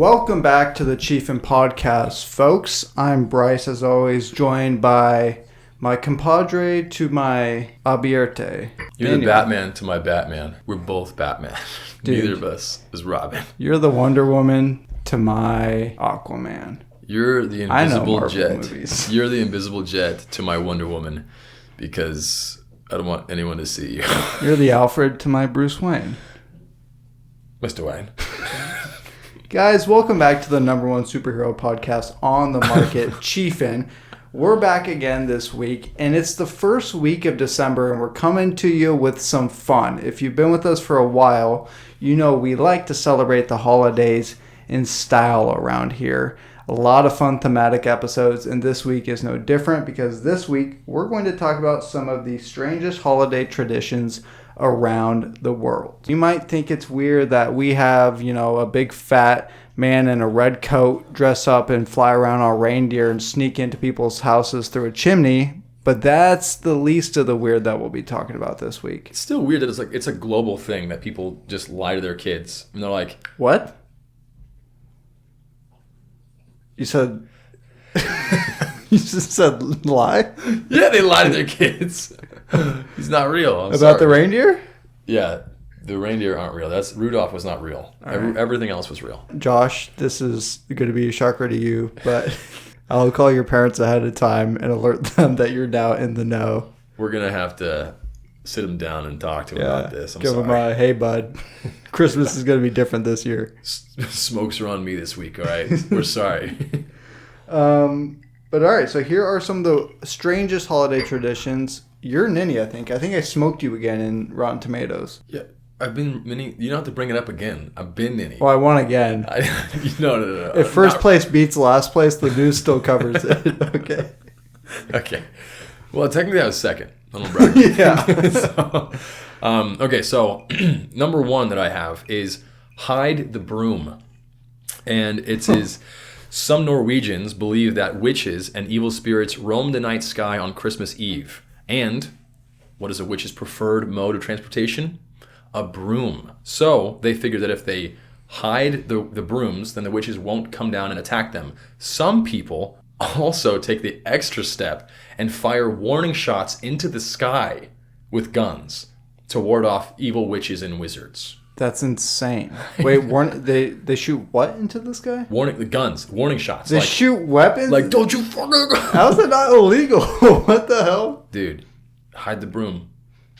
Welcome back to the Chiefin podcast, folks. I'm Bryce, as always, joined by my compadre to my abierte. You're Daniel. the Batman to my Batman. We're both Batman. Dude. Neither of us is Robin. You're the Wonder Woman to my Aquaman. You're the invisible jet. Movies. You're the invisible jet to my Wonder Woman because I don't want anyone to see you. You're the Alfred to my Bruce Wayne. Mr. Wayne. Guys, welcome back to the number one superhero podcast on the market, Chiefin. We're back again this week, and it's the first week of December, and we're coming to you with some fun. If you've been with us for a while, you know we like to celebrate the holidays in style around here. A lot of fun thematic episodes, and this week is no different because this week we're going to talk about some of the strangest holiday traditions around the world. You might think it's weird that we have, a big fat man in a red coat dress up and fly around on reindeer and sneak into people's houses through a chimney, but that's the least of the weird that we'll be talking about this week. It's still weird that it's a global thing that people just lie to their kids. And they're like, what? You said... You just said lie? Yeah, they lie to their kids. He's not real. I'm About sorry. the reindeer? Yeah, the reindeer aren't real. Rudolph was not real. Right. Everything else was real. Josh, this is going to be a shocker to you, but I'll call your parents ahead of time and alert them that you're now in the know. We're going to have to sit them down and talk to them about this. Give them a, hey, bud, Christmas is going to be different this year. Smokes are on me this week, all right? We're sorry. But all right, so here are some of the strangest holiday traditions. You're Ninny, I think. I think I smoked you again in Rotten Tomatoes. Yeah, I've been Ninny. You don't have to bring it up again. I've been Ninny. Well, I won again. No. If first place beats last place, the news still covers it. Okay. Okay. Well, technically I was second. I don't brag. Yeah. Okay, so number one that I have is hide the broom. And it is... Some Norwegians believe that witches and evil spirits roam the night sky on Christmas Eve. And what is a witch's preferred mode of transportation? A broom. So they figure that if they hide the brooms, then the witches won't come down and attack them. Some people also take the extra step and fire warning shots into the sky with guns to ward off evil witches and wizards. That's insane. Wait, they shoot what into the sky? Warning shots. They shoot weapons? Like, don't you fucking... How's that not illegal? What the hell? Dude, hide the broom.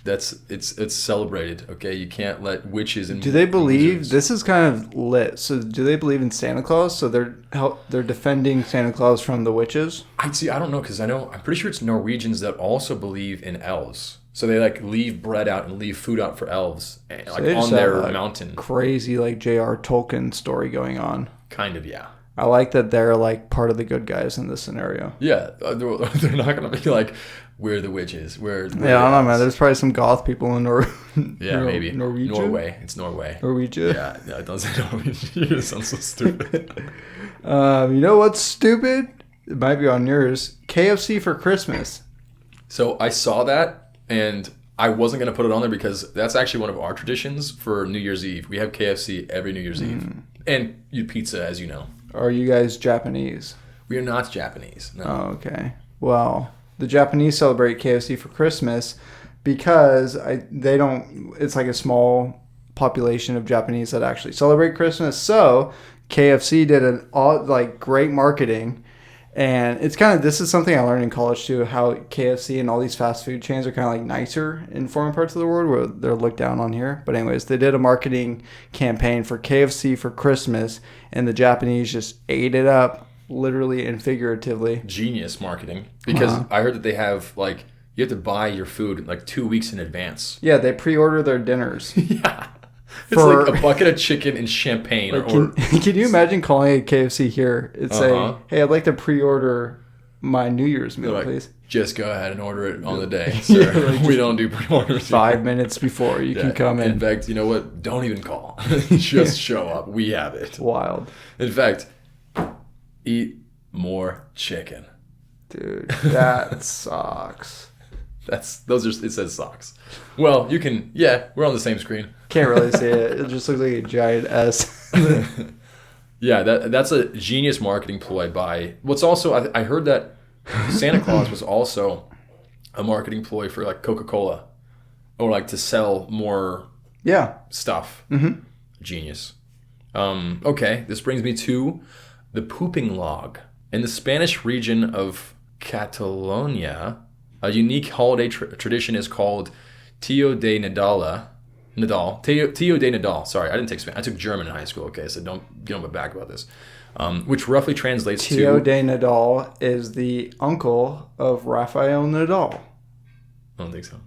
It's celebrated, okay? You can't let witches and... Do they believe... wizards. This is kind of lit. So do they believe in Santa Claus? So they're defending Santa Claus from the witches? I don't know, because I'm pretty sure it's Norwegians that also believe in elves. So they leave bread out and leave food out for elves, on their mountain. Crazy J.R. Tolkien story going on. Kind of, yeah. I like that they're part of the good guys in this scenario. Yeah, they're not gonna be like, we're the witches. We're I don't know, man. There's probably some goth people in maybe Norwegian. Norway. It's Norway. Norwegian. Yeah, it doesn't say Norwegian. It sounds so stupid. You know what's stupid? It might be on yours. KFC for Christmas. So I saw that. And I wasn't going to put it on there because that's actually one of our traditions for New Year's Eve. We have KFC every New Year's Eve. And you pizza, as you know. Are you guys Japanese? We are not Japanese. No. Oh, okay. Well, the Japanese celebrate KFC for Christmas because they don't... It's a small population of Japanese that actually celebrate Christmas. So KFC did great marketing. And it's this is something I learned in college too, how KFC and all these fast food chains are kind of nicer in foreign parts of the world where they're looked down on here. But anyways, they did a marketing campaign for KFC for Christmas, and the Japanese just ate it up, literally and figuratively. Genius marketing. Because I heard that they have, you have to buy your food 2 weeks in advance. Yeah, they pre-order their dinners. Yeah. It's a bucket of chicken and champagne. Can you imagine calling a KFC here and say, hey, I'd like to pre-order my New Year's meal, please? Just go ahead and order it on the day, sir. We don't do pre-orders. 5 minutes before you can come in. In fact, you know what? Don't even call. Just show up. We have it. Wild. In fact, eat more chicken. Dude, that sucks. It says socks. Well, you can, we're on the same screen. Can't really see it. It just looks like a giant S. Yeah, that's a genius marketing ploy by... What's also... I heard that Santa Claus was also a marketing ploy for like Coca-Cola. Or like to sell more stuff. Mm-hmm. Genius. Okay, this brings me to the pooping log. In the Spanish region of Catalonia, a unique holiday tradition is called Tio de Nadal. Tio de Nadal. Sorry, I didn't take Spanish. I took German in high school. Okay, so don't get on my back about this. Which roughly translates to... Tio de Nadal is the uncle of Rafael Nadal. I don't think so.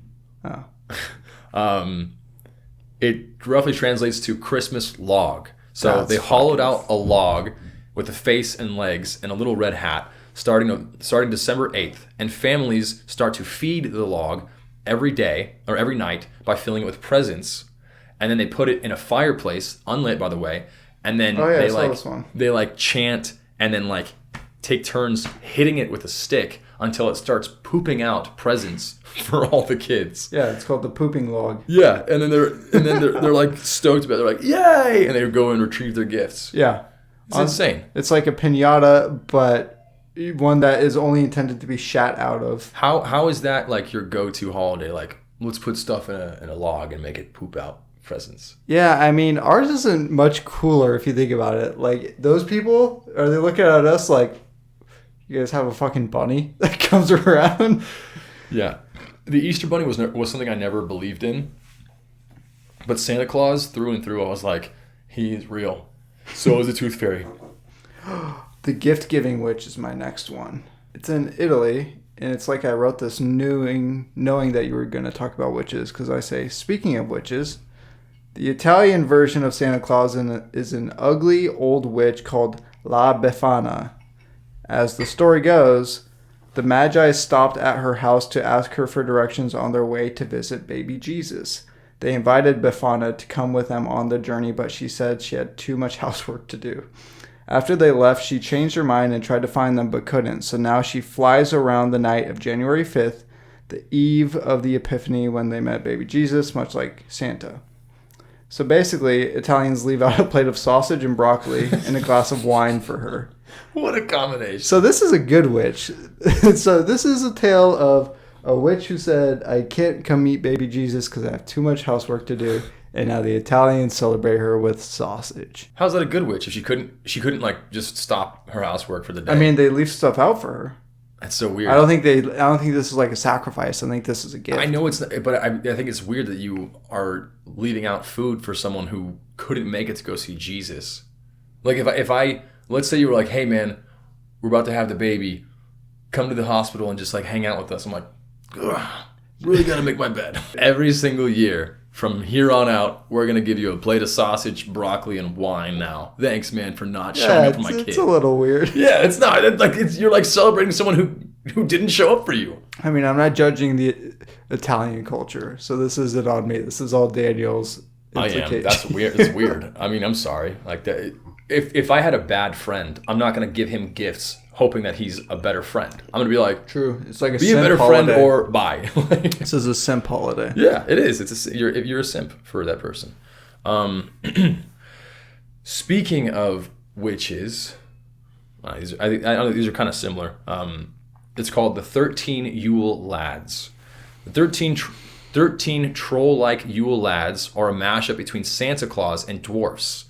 Oh. It roughly translates to Christmas log. So they hollowed out a log with a face and legs and a little red hat starting December 8th. And families start to feed the log every day or every night by filling it with presents. And then they put it in a fireplace, unlit by the way. And then they like chant and then like take turns hitting it with a stick until it starts pooping out presents for all the kids. Yeah, it's called the pooping log. Yeah, and then they're like stoked about it. They're like, yay! And they go and retrieve their gifts. Yeah. It's insane. It's like a piñata, but one that is only intended to be shat out of. How is that like your go-to holiday? Like, let's put stuff in a log and make it poop out presents. Yeah, I mean, ours isn't much cooler if you think about it. Like, those people, are they looking at us like, you guys have a fucking bunny that comes around? Yeah. The Easter Bunny was something I never believed in. But Santa Claus, through and through, I was like, he's real. So is the Tooth Fairy. The gift-giving witch is my next one. It's in Italy, and it's like I wrote this knowing that you were going to talk about witches, because I say, speaking of witches, the Italian version of Santa Claus is an ugly old witch called La Befana. As the story goes, the Magi stopped at her house to ask her for directions on their way to visit baby Jesus. They invited Befana to come with them on the journey, but she said she had too much housework to do. After they left, she changed her mind and tried to find them, but couldn't. So now she flies around the night of January 5th, the eve of the Epiphany when they met baby Jesus, much like Santa. So basically, Italians leave out a plate of sausage and broccoli and a glass of wine for her. What a combination. So this is a good witch. So this is a tale of a witch who said, I can't come meet baby Jesus because I have too much housework to do. And now the Italians celebrate her with sausage. How's that a good witch if she couldn't like just stop her housework for the day? I mean, they leave stuff out for her. That's so weird. I don't think this is like a sacrifice. I think this is a gift. I know it's not, but I think it's weird that you are leaving out food for someone who couldn't make it to go see Jesus. Like if I let's say you were like, hey man, we're about to have the baby, come to the hospital and just like hang out with us. I'm like, really gotta make my bed. Every single year from here on out, we're gonna give you a plate of sausage, broccoli, and wine now. Thanks, man, for not showing up for my kid. It's a little weird. Yeah, it's not. You're like celebrating someone who didn't show up for you. I mean, I'm not judging the Italian culture, so this isn't on me. This is all Daniel's implication. I am. That's weird. It's weird. I mean, I'm sorry. Like that. If I had a bad friend, I'm not gonna give him gifts hoping that he's a better friend. I'm gonna be like, true. It's like be a better holiday. Friend or bye. This is a simp holiday. Yeah, it is. You're a simp for that person. Speaking of witches, these are kind of similar. It's called the 13 Yule Lads. The 13 troll-like Yule Lads are a mashup between Santa Claus and dwarfs,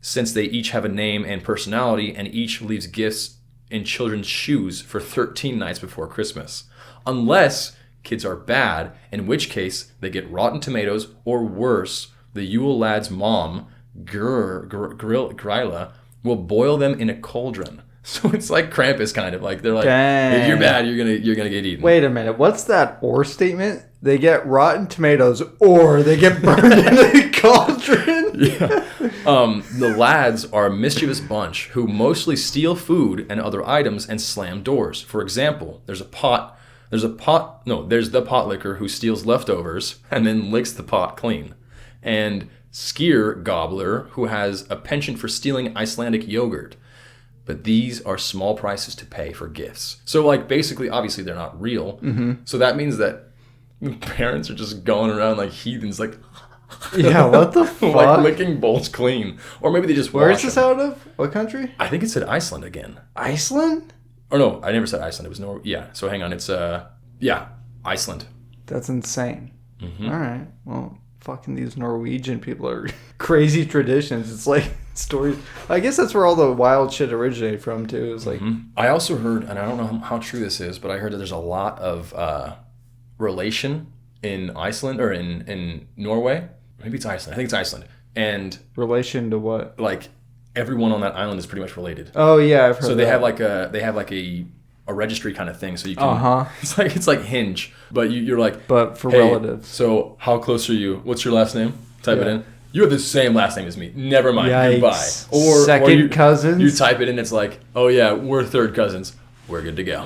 since they each have a name and personality, and each leaves gifts in children's shoes for 13 nights before Christmas. Unless kids are bad, in which case they get rotten tomatoes, or worse, the Yule Lad's mom, Gryla, will boil them in a cauldron. So it's like Krampus kind of. Like they're like, dang. If you're bad, you're gonna get eaten. Wait a minute, what's that or statement? They get rotten tomatoes or they get burned in a cauldron? Yeah. The lads are a mischievous bunch who mostly steal food and other items and slam doors. For example, there's the pot licker who steals leftovers and then licks the pot clean. And Skyr Gobbler, who has a penchant for stealing Icelandic yogurt. But these are small prices to pay for gifts. So like basically, obviously they're not real. Mm-hmm. So that means that parents are just going around like heathens like, Yeah, what the fuck? Like licking bowls clean. Or maybe they just Where wash is this them. out of? What country? I think it said Iceland again. Iceland? Or no, I never said Iceland. It was Norway. Yeah, so hang on. It's, Iceland. That's insane. Mm-hmm. All right. Well, fucking these Norwegian people are crazy traditions. It's like stories. I guess that's where all the wild shit originated from, too. It's like, I also heard, and I don't know how true this is, but I heard that there's a lot of relation in Iceland or in Norway. Maybe it's Iceland. I think it's Iceland. And relation to what? like everyone on that island is pretty much related. Oh, yeah, I've heard So that. they have like a registry kind of thing, so you can. It's like Hinge, but you're like. But for hey, relatives. So how close are you? What's your last name? Type it in. You have the same last name as me. Never mind. Yikes. Goodbye. Or second cousins. You type it in. It's like, oh yeah, we're third cousins. We're good to go.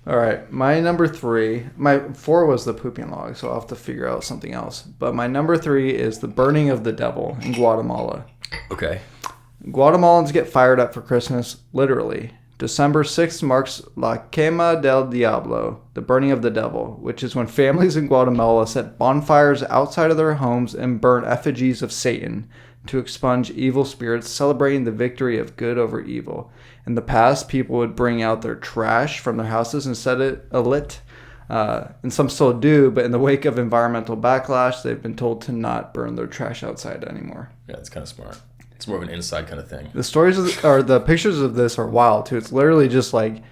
All right, my number 3. My 4 was the pooping log, so I'll have to figure out something else. But my number 3 is the burning of the devil in Guatemala. Okay. Guatemalans get fired up for Christmas, literally. December 6th marks La Quema del Diablo, the burning of the devil, which is when families in Guatemala set bonfires outside of their homes and burn effigies of Satan to expunge evil spirits, celebrating the victory of good over evil. In the past, people would bring out their trash from their houses and set it alit. And some still do, but in the wake of environmental backlash, they've been told to not burn their trash outside anymore. Yeah, it's kind of smart. It's more of an inside kind of thing. The stories or the pictures of this are wild too. It's literally just like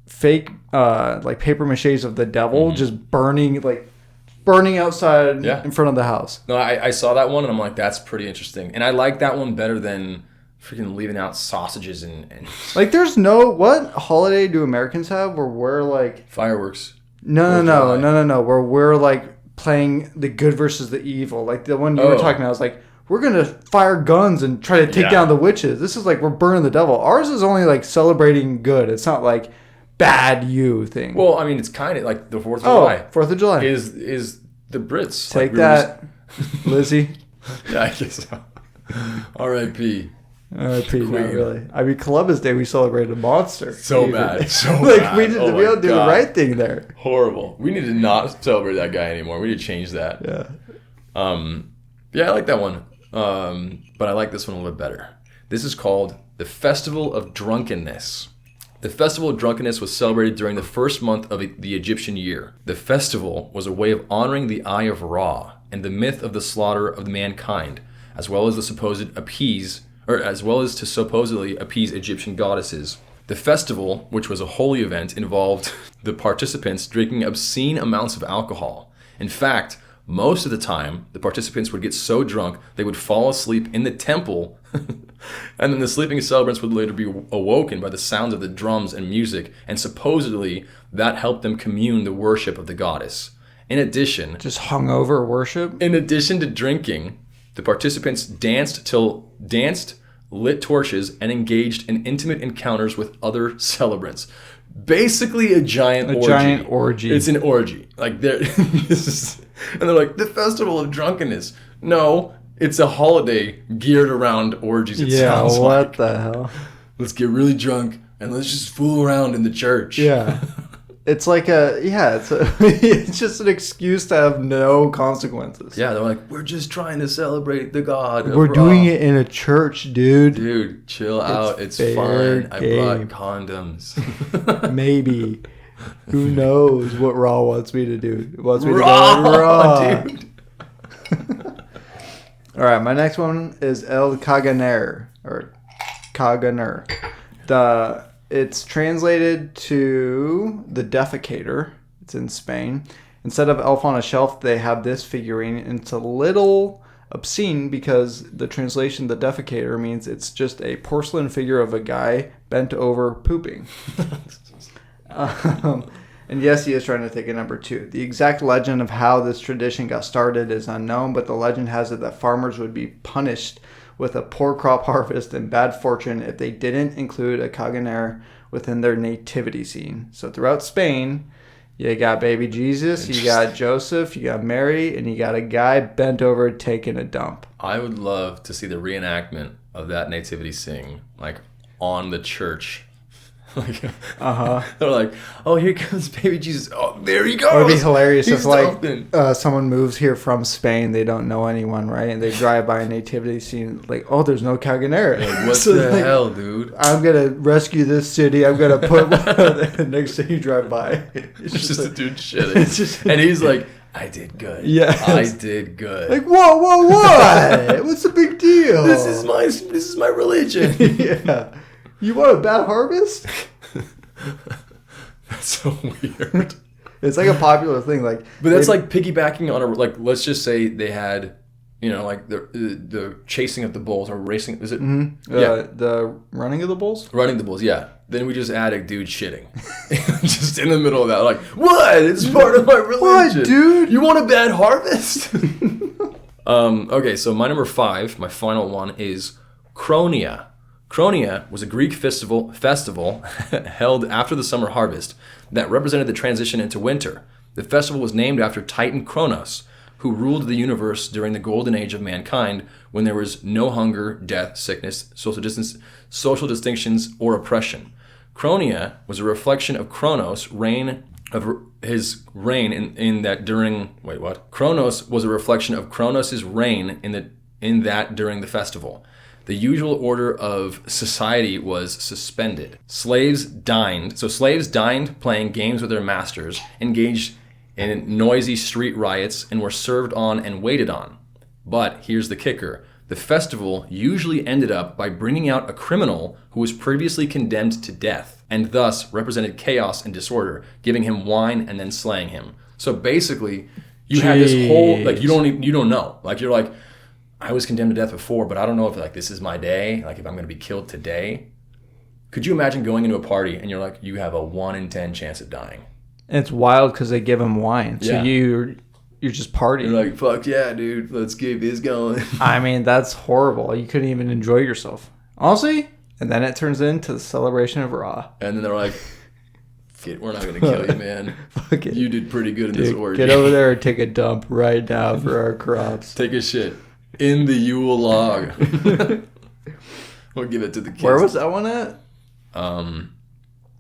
fake, like paper maches of the devil just burning outside in front of the house. No, I saw that one and I'm like, that's pretty interesting. And I like that one better than freaking leaving out sausages and like. There's no what holiday do Americans have where we're like fireworks? No. Where we're like playing the good versus the evil. Like the one you were talking about, I was like, we're going to fire guns and try to take down the witches. This is like we're burning the devil. Ours is only like celebrating good. It's not like bad you thing. Well, I mean, it's kind of like the 4th of July. 4th of July. Is the Brits. Take like, that, Lizzie. Yeah, I guess so. R.I.P. R.I.P. Not really. I mean, Columbus Day, we celebrated a monster. So bad. So like, bad. we don't do the right thing there. Horrible. We need to not celebrate that guy anymore. We need to change that. Yeah. Yeah, I like that one. But I like this one a little bit better. This is called the Festival of Drunkenness. The Festival of Drunkenness was celebrated during the first month of the Egyptian year. The festival was a way of honoring the Eye of Ra and the myth of the slaughter of mankind, as well as to supposedly appease Egyptian goddesses. The festival, which was a holy event, involved the participants drinking obscene amounts of alcohol. In fact, most of the time, the participants would get so drunk they would fall asleep in the temple, and then the sleeping celebrants would later be awoken by the sounds of the drums and music, and supposedly that helped them commune the worship of the goddess. In addition, just hungover worship? In addition to drinking, the participants danced, lit torches, and engaged in intimate encounters with other celebrants. Basically a giant orgy. It's an orgy. Like and they're like, the Festival of Drunkenness. No, it's a holiday geared around orgies. Sounds what like. The hell? Let's get really drunk and let's just fool around in the church. Yeah. It's like it's just an excuse to have no consequences. Yeah, they're like, we're just trying to celebrate the God. We're doing it in a church, dude. Dude, chill out. It's fine. I brought condoms. Maybe. Who knows what Raw wants me to do? It wants me to go Raw, dude. All right, my next one is El Caganer or Caganer. It's translated to the defecator. It's in Spain. Instead of elf on a shelf, they have this figurine. And it's a little obscene because the translation, the defecator, means it's just a porcelain figure of a guy bent over pooping. And yes, he is trying to take a number 2. The exact legend of how this tradition got started is unknown, but the legend has it that farmers would be punished with a poor crop harvest and bad fortune if they didn't include a caganer within their nativity scene. So throughout Spain, you got baby Jesus, you got Joseph, you got Mary, and you got a guy bent over taking a dump. I would love to see the reenactment of that nativity scene, like on the church. Like, they're like, oh, here comes baby Jesus. Oh, there he goes. It would be hilarious He's if like stomping. someone moves here from Spain, they don't know anyone, right? And they drive by a nativity scene, like, oh, there's no Caganeira. Like, what So, the like, hell, dude? I'm gonna rescue this city. I'm gonna put next thing you drive by. It's just a dude shitting. And he's like, I did good. Yeah. I did good. Like, whoa, what? What's the big deal? This is my religion. Yeah. You want a bad harvest? That's so weird. It's like a popular thing, like. But that's like piggybacking on a, like, let's just say they had, like the chasing of the bulls or racing. Is it? Mm-hmm. Yeah. The running of the bulls? Running the bulls, yeah. Then we just add a dude shitting. Just in the middle of that. Like, what? It's part of my religion. What, dude? You want a bad harvest? Okay, so my number 5, my final one, is Cronia. Cronia was a Greek festival held after the summer harvest that represented the transition into winter. The festival was named after Titan Kronos, who ruled the universe during the golden age of mankind when there was no hunger, death, sickness, social distinctions, or oppression. Cronia was a reflection of Kronos' reign in that during Kronos was a reflection of Kronos' reign in that during the festival. The usual order of society was suspended. Slaves dined playing games with their masters, engaged in noisy street riots, and were served on and waited on. But here's the kicker. The festival usually ended up by bringing out a criminal who was previously condemned to death, and thus represented chaos and disorder, giving him wine and then slaying him. So basically, you have this whole, like, you don't know. Like, you're like, I was condemned to death before, but I don't know if, like, this is my day, like, if I'm going to be killed today. Could you imagine going into a party and you're like, you have a 1 in 10 chance of dying? And it's wild because they give him wine. So Yeah. you're just partying. You're like, fuck yeah, dude, let's keep this going. I mean, that's horrible. You couldn't even enjoy yourself. Honestly, and then it turns into the celebration of Ra. And then they're like, we're not going to kill you, man. Fuck it. You did pretty good in this orgy. Get over there and take a dump right now for our crops. Take a shit in the Yule log. We'll give it to the kids. Where was that one at?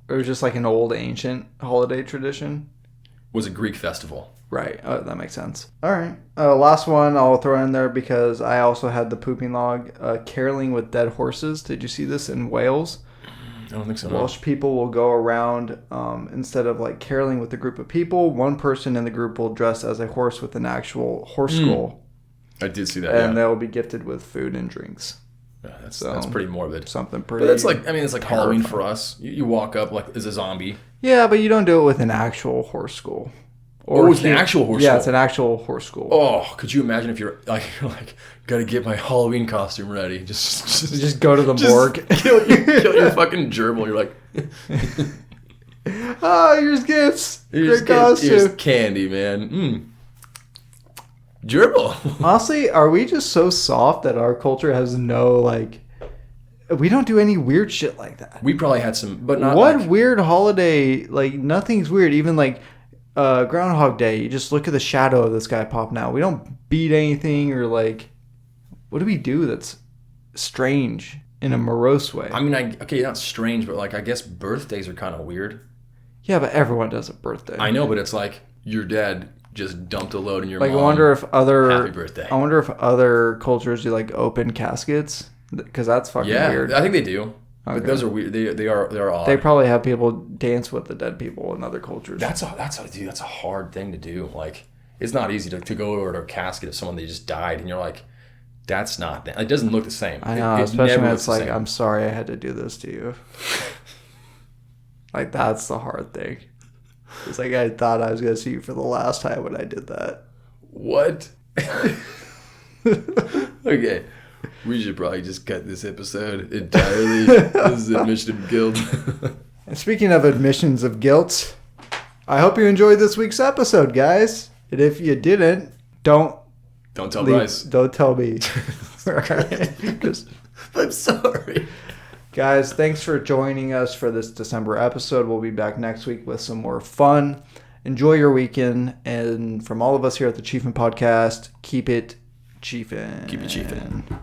It It was just like an old ancient holiday tradition. was a Greek festival. Right. Oh, that makes sense. All right. Last one I'll throw in there because I also had the pooping log. Caroling with dead horses. Did you see this in Wales? I don't think so. No. Welsh people will go around, instead of like caroling with a group of people, one person in the group will dress as a horse with an actual horse skull. I did see that, And yeah. they'll be gifted with food and drinks. Yeah, that's pretty morbid. Something pretty. But that's like, I mean, it's like Halloween for us. You walk up like as a zombie. Yeah, but you don't do it with an actual horse skull. It's an actual horse skull. Yeah, it's an actual horse skull. Oh, could you imagine if you're like gotta get my Halloween costume ready? Just go to the morgue. Kill your fucking gerbil. You're like, oh, here's gifts. Great costume. Here's candy, man. Gerbil. Honestly, are we just so soft that our culture has no, like, we don't do any weird shit like that? We probably had some, but not What like, weird holiday, like, nothing's weird. Even, like, Groundhog Day, you just look at the shadow of this guy popping out. We don't beat anything or, like, what do we do that's strange in a morose way? I mean, not strange, but, like, I guess birthdays are kind of weird. Yeah, but everyone does a birthday. I know, but it's like your dad just dumped a load in your like, mom. I wonder if Happy birthday. I wonder if other cultures do, like, open caskets, because that's fucking weird. Yeah, I think they do. Okay. But those are weird. They're odd. They probably have people dance with the dead people in other cultures. That's a hard thing to do. Like, it's not easy to go over to a casket of someone that just died, and you're like, that's not. It doesn't look the same. I know, especially when it's like, I'm sorry I had to do this to you. Like, that's the hard thing. It's like, I thought I was gonna see you for the last time when I did that. What? Okay. We should probably just cut this episode entirely. This is admission of guilt. And speaking of admissions of guilt, I hope you enjoyed this week's episode, guys. And if you didn't, don't tell Bryce. Don't tell me. I'm sorry. Guys, thanks for joining us for this December episode. We'll be back next week with some more fun. Enjoy your weekend. And from all of us here at the Chiefin Podcast, keep it Chiefin. Keep it Chiefin.